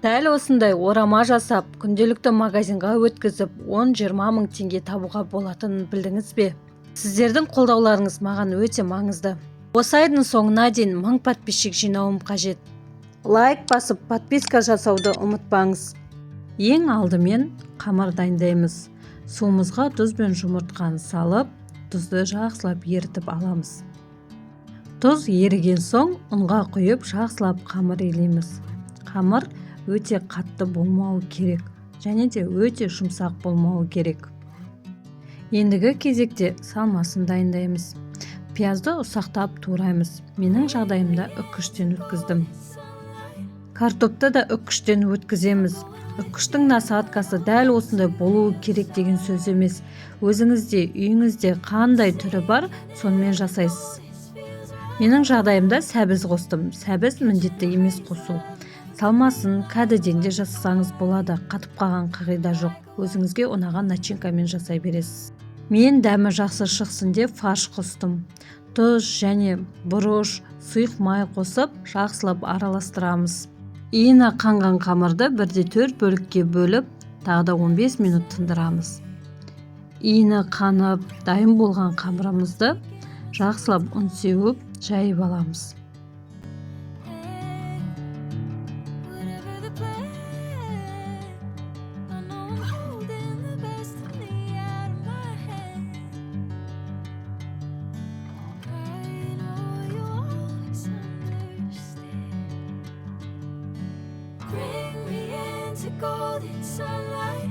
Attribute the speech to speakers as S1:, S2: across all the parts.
S1: Дәл осындай орама жасап, күнделікті магазинға өткізіп, 10-20 мың теңге табуға болатынын білдіңіз бе? Сіздердің қолдауларыңыз маған өте маңызды. Осы айдың соңына дейін 1000 подписчик жинауым қажет. Лайк басып, подписка жасауды ұмытпаңыз. Ең алдымен қамыр дайындаймыз. Суымызға тұз бен жұмыртқаны салып, тұзды жақсылап ерітіп аламыз. Тұз еріген соң ұнға құйып, жақсылап қамыр илейміз. Қамыр өте қатты болмауы керек, және де өте жұмсақ болмауы керек. Ендігі кезекте салмасын дайындаймыз. Пиязды ұсақтап тураймыз. Менің жағдайымда үккіштен өткіздім. Картопты да үккіштен өткіземіз. Үккіштің насадкасы дәл осындай болуы керек деген сөз емес. Өзіңізде, үйіңізде қандай түрі бар, сонымен жасайсыз. Менің жағдайымда сәбіз қостым. Сәбіз міндетті емес қосу. Салмасын кәдеден де жасасаңыз болады, қатып қалған қағида жоқ. Өзіңізге ұнаған начинкамен жасай бересіз. Мен дәмі жақсы шықсын деп фарш қостым. Тұз және бұрыш, сұйық май қосып, жақсылап араластырамыз. Иіні қанған қамырды 1/4 бөлікке бөліп, тағы да 15 минут тындырамыз. Иіні қанып, дайын болған қамырымызды жақсылап ұн сеуіп, жайып аламыз.
S2: Golden sunlight.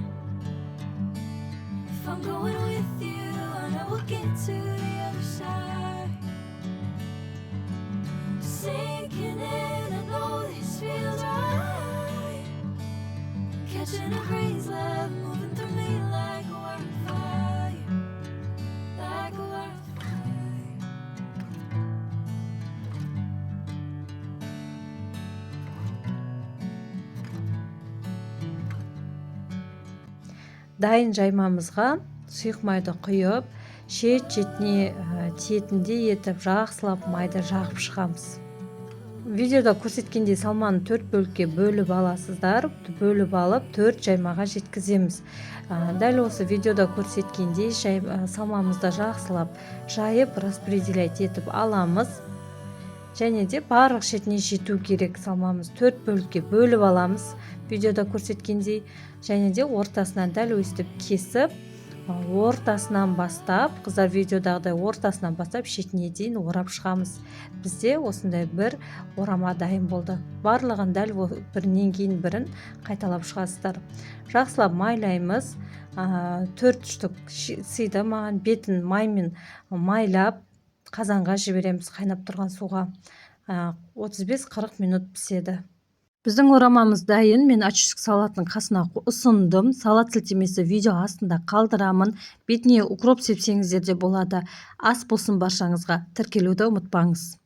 S2: If I'm going with you, I know we'll get to the other side. Sinking in, I know this feels right. Catching a breeze, love moving through me like a wildfire, like a wildfire.
S1: Дайын жаймамызға сұйық майды құйып, шет-шетіне тиетіндей етіп, жақсылап майды жағып шығамыз. Видеода көрсеткендей салманы 4 бөлікке бөліп аласыздар. Бөліп алып 4 жаймаға жеткіземіз. Дәл осы видеода көрсеткендей салмамызды жақсылап жайып, распределять етіп аламыз. Және де барлық шетіне жету керек. Салмамыз 4 бөлікке бөліп аламыз. Видеода көрсеткендей, және де ортасынан дәл өстіп кесіп, ортасынан бастап, қыздар видеодағыдай ортасынан бастап шетіне дейін орап шығамыз. Бізде осындай бір орама дайын болды. Барлығын дәл бірінен кейін бірін қайталап шығасыздар. Жақсылап майлаймыз. 4 штук сыйды маған. Бетін маймен майлап қазанға жібереміз қайнап тұрған суға. 35-40 минут піседі. Біздің орамамыз дайын. Мен очистка салатының қасына ұсындым. Салат сілтемесі видео астында қалдырамын. Бетіне укроп сепсеңіздер де болады. Ас болсын баршаңызға. Тіркелуді ұмытпаңыз.